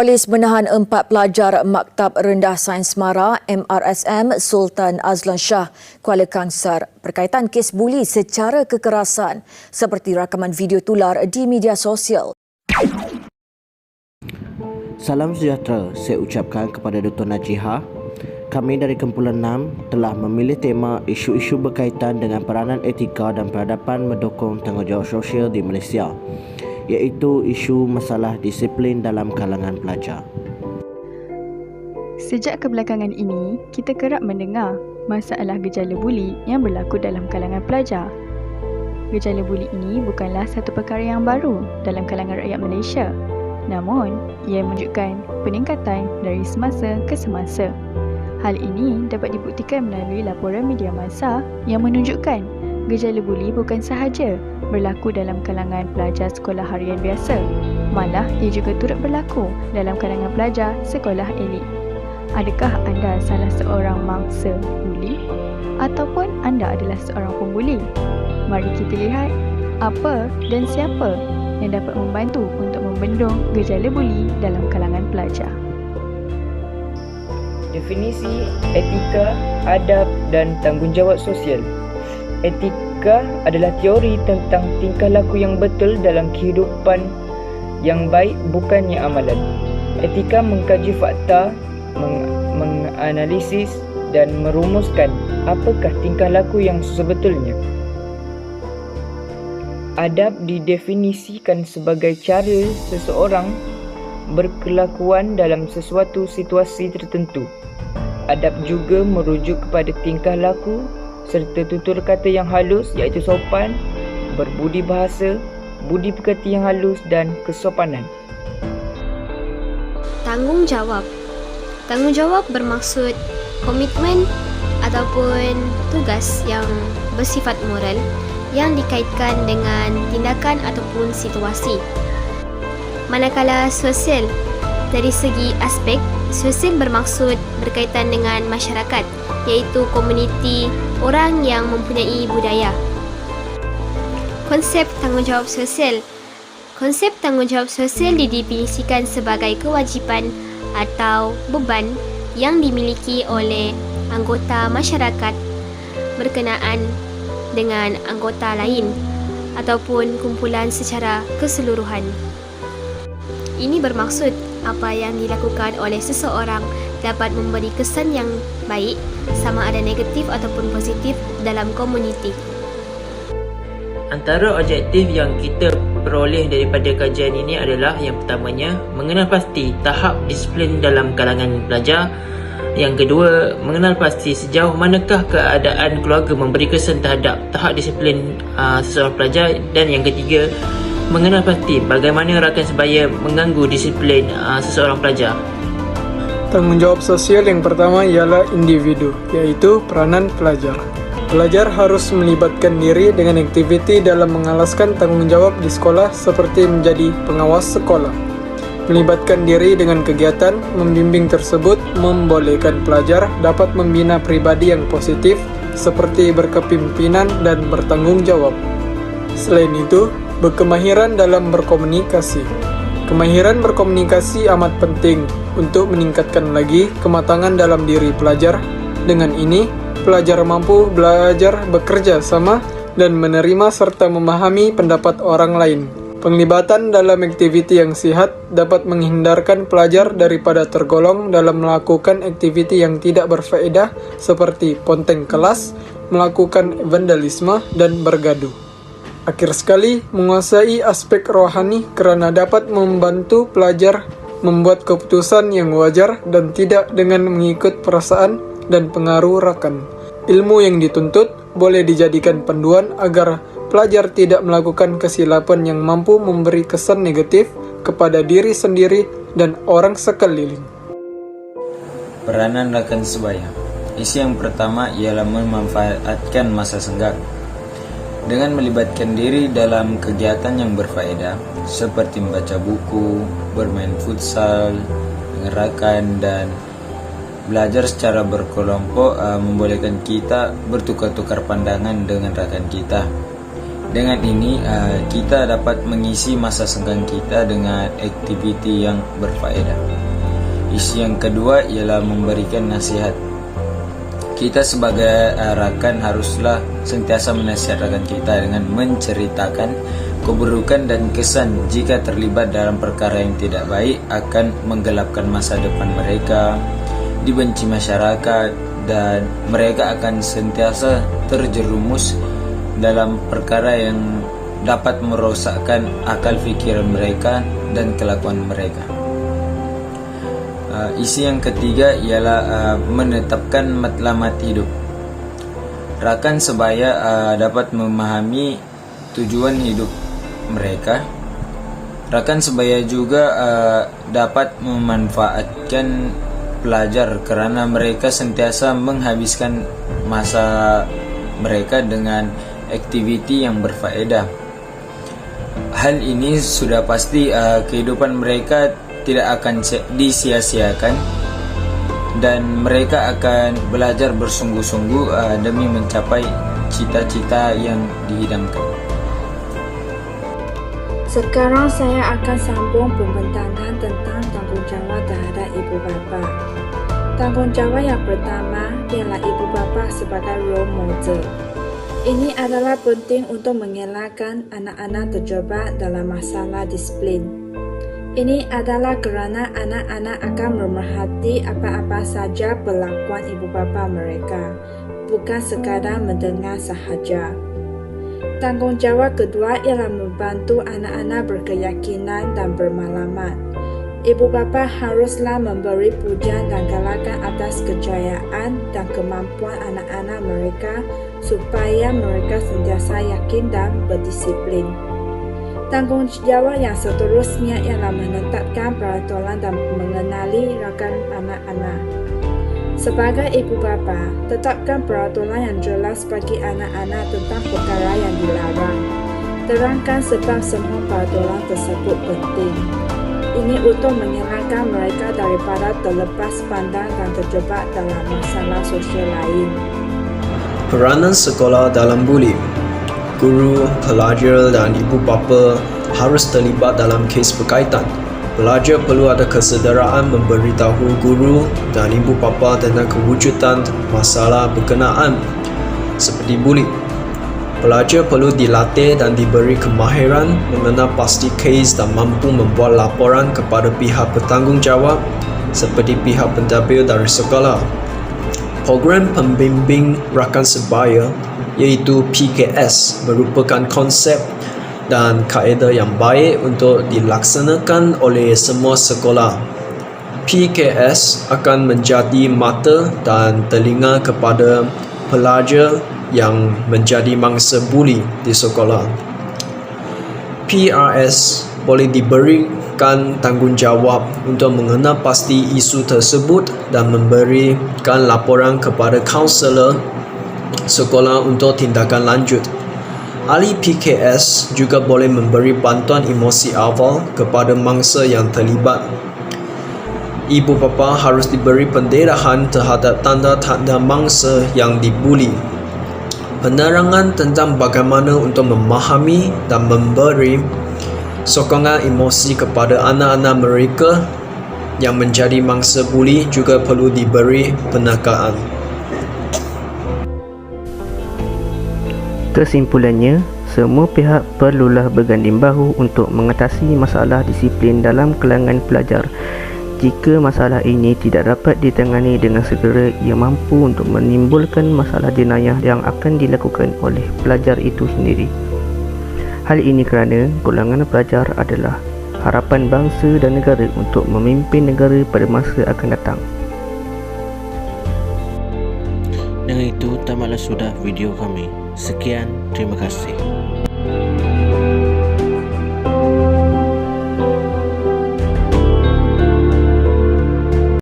Polis menahan 4 pelajar Maktab Rendah Sains Mara MRSM Sultan Azlan Shah, Kuala Kangsar berkaitan kes buli secara kekerasan seperti rakaman video tular di media sosial. Salam sejahtera saya ucapkan kepada Dr. Najihah. Kami dari Kumpulan 6 telah memilih tema isu-isu berkaitan dengan peranan etika dan peradaban mendukung tanggungjawab sosial di Malaysia, iaitu isu masalah disiplin dalam kalangan pelajar. Sejak kebelakangan ini, kita kerap mendengar masalah gejala buli yang berlaku dalam kalangan pelajar. Gejala buli ini bukanlah satu perkara yang baru dalam kalangan rakyat Malaysia. Namun, ia menunjukkan peningkatan dari semasa ke semasa. Hal ini dapat dibuktikan melalui laporan media massa yang menunjukkan gejala buli bukan sahaja berlaku dalam kalangan pelajar sekolah harian biasa, malah ia juga turut berlaku dalam kalangan pelajar sekolah elit. Adakah anda salah seorang mangsa buli ataupun anda adalah seorang pembuli? Mari kita lihat apa dan siapa yang dapat membantu untuk membendung gejala buli dalam kalangan pelajar. Definisi etika, adab dan tanggungjawab sosial. Etika adalah teori tentang tingkah laku yang betul dalam kehidupan yang baik, bukannya amalan. Etika mengkaji fakta, menganalisis dan merumuskan apakah tingkah laku yang sebetulnya. Adab didefinisikan sebagai cara seseorang berkelakuan dalam sesuatu situasi tertentu. Adab juga merujuk kepada tingkah laku serta tutur kata yang halus, iaitu sopan, berbudi bahasa, budi pekerti yang halus dan kesopanan. Tanggungjawab. Tanggungjawab bermaksud komitmen ataupun tugas yang bersifat moral yang dikaitkan dengan tindakan ataupun situasi. Manakala sosial, dari segi aspek, sosial bermaksud berkaitan dengan masyarakat, iaitu komuniti orang yang mempunyai budaya. Konsep tanggungjawab sosial. Konsep tanggungjawab sosial didefinisikan sebagai kewajipan atau beban yang dimiliki oleh anggota masyarakat berkenaan dengan anggota lain ataupun kumpulan secara keseluruhan. Ini bermaksud apa yang dilakukan oleh seseorang dapat memberi kesan yang baik, sama ada negatif ataupun positif dalam komuniti. Antara objektif yang kita peroleh daripada kajian ini adalah yang pertamanya, mengenal pasti tahap disiplin dalam kalangan pelajar. Yang kedua, mengenal pasti sejauh manakah keadaan keluarga memberi kesan terhadap tahap disiplin seseorang pelajar. Dan yang ketiga, mengenal pasti bagaimana rakan sebaya mengganggu disiplin seseorang pelajar. Tanggungjawab sosial yang pertama ialah individu, iaitu peranan pelajar. Pelajar harus melibatkan diri dengan aktiviti dalam mengalaskan tanggungjawab di sekolah seperti menjadi pengawas sekolah. Melibatkan diri dengan kegiatan membimbing tersebut membolehkan pelajar dapat membina pribadi yang positif seperti berkepimpinan dan bertanggung jawab. Selain itu, berkemahiran dalam berkomunikasi. Kemahiran berkomunikasi amat penting untuk meningkatkan lagi kematangan dalam diri pelajar. Dengan ini, pelajar mampu belajar bekerja sama dan menerima serta memahami pendapat orang lain. Penglibatan dalam aktiviti yang sihat dapat menghindarkan pelajar daripada tergolong dalam melakukan aktiviti yang tidak berfaedah seperti ponteng kelas, melakukan vandalisme dan bergaduh. Akhir sekali, menguasai aspek rohani kerana dapat membantu pelajar membuat keputusan yang wajar dan tidak dengan mengikut perasaan dan pengaruh rakan. Ilmu yang dituntut boleh dijadikan panduan agar pelajar tidak melakukan kesilapan yang mampu memberi kesan negatif kepada diri sendiri dan orang sekeliling. Peranan rakan sebaya. Isi yang pertama ialah memanfaatkan masa senggang dengan melibatkan diri dalam kegiatan yang berfaedah seperti membaca buku, bermain futsal dengan rakan dan belajar secara berkelompok membolehkan kita bertukar-tukar pandangan dengan rakan kita. Dengan ini, kita dapat mengisi masa senggang kita dengan aktiviti yang berfaedah. Isu yang kedua ialah memberikan nasihat. Kita sebagai rakan haruslah sentiasa menasihatkan kita dengan menceritakan keburukan dan kesan jika terlibat dalam perkara yang tidak baik akan menggelapkan masa depan mereka, dibenci masyarakat, dan mereka akan sentiasa terjerumus dalam perkara yang dapat merosakkan akal fikiran mereka dan kelakuan mereka. Isi yang ketiga ialah menetapkan matlamat hidup. Rakan sebaya dapat memahami tujuan hidup mereka. Rakan sebaya juga dapat memanfaatkan pelajar kerana mereka sentiasa menghabiskan masa mereka dengan aktiviti yang berfaedah. Hal ini sudah pasti kehidupan mereka tidak akan disia-siakan dan mereka akan belajar bersungguh-sungguh demi mencapai cita-cita yang diidamkan. Sekarang saya akan sambung pembentangan tentang tanggungjawab terhadap ibu bapa. Tanggungjawab yang pertama ialah ibu bapa sebagai role model. Ini adalah penting untuk mengelakkan anak-anak terjebak dalam masalah disiplin. Ini adalah kerana anak-anak akan memerhati apa-apa saja perlakuan ibu bapa mereka, bukan sekadar mendengar sahaja. Tanggungjawab kedua ialah membantu anak-anak berkeyakinan dan bermaklumat. Ibu bapa haruslah memberi pujian dan galakan atas kejayaan dan kemampuan anak-anak mereka supaya mereka sentiasa yakin dan berdisiplin. Tanggungjawab yang seterusnya ialah menetapkan peraturan dan mengenali rakan anak-anak. Sebagai ibu bapa, tetapkan peraturan yang jelas bagi anak-anak tentang perkara yang dilarang. Terangkan sebab semua peraturan tersebut penting. Ini untuk mengelakkan mereka daripada terlepas pandang dan terjebak dalam masalah sosial lain. Peranan sekolah dalam buli. Guru, pelajar dan ibu bapa harus terlibat dalam kes berkaitan. Pelajar perlu ada kesedaraan memberitahu guru dan ibu bapa tentang kewujudan masalah berkenaan seperti buli. Pelajar perlu dilatih dan diberi kemahiran mengenal pasti kes dan mampu membuat laporan kepada pihak bertanggungjawab seperti pihak pentadbir dari sekolah. Program pembimbing rakan sebaya iaitu PKS merupakan konsep dan kaedah yang baik untuk dilaksanakan oleh semua sekolah. PKS akan menjadi mata dan telinga kepada pelajar yang menjadi mangsa buli di sekolah. PRS boleh diberikan tanggungjawab untuk mengenal pasti isu tersebut dan memberikan laporan kepada kaunselor sekolah untuk tindakan lanjut. Ahli PKS juga boleh memberi bantuan emosi awal kepada mangsa yang terlibat. Ibu bapa harus diberi pendarahan terhadap tanda-tanda mangsa yang dibuli. Penerangan tentang bagaimana untuk memahami dan memberi sokongan emosi kepada anak-anak mereka yang menjadi mangsa buli juga perlu diberi penekangan. Kesimpulannya, semua pihak perlulah berganding bahu untuk mengatasi masalah disiplin dalam kalangan pelajar. Jika masalah ini tidak dapat ditangani dengan segera, ia mampu untuk menimbulkan masalah jenayah yang akan dilakukan oleh pelajar itu sendiri. Hal ini kerana golongan pelajar adalah harapan bangsa dan negara untuk memimpin negara pada masa akan datang. Dengan itu, tamatlah sudah video kami. Sekian, terima kasih.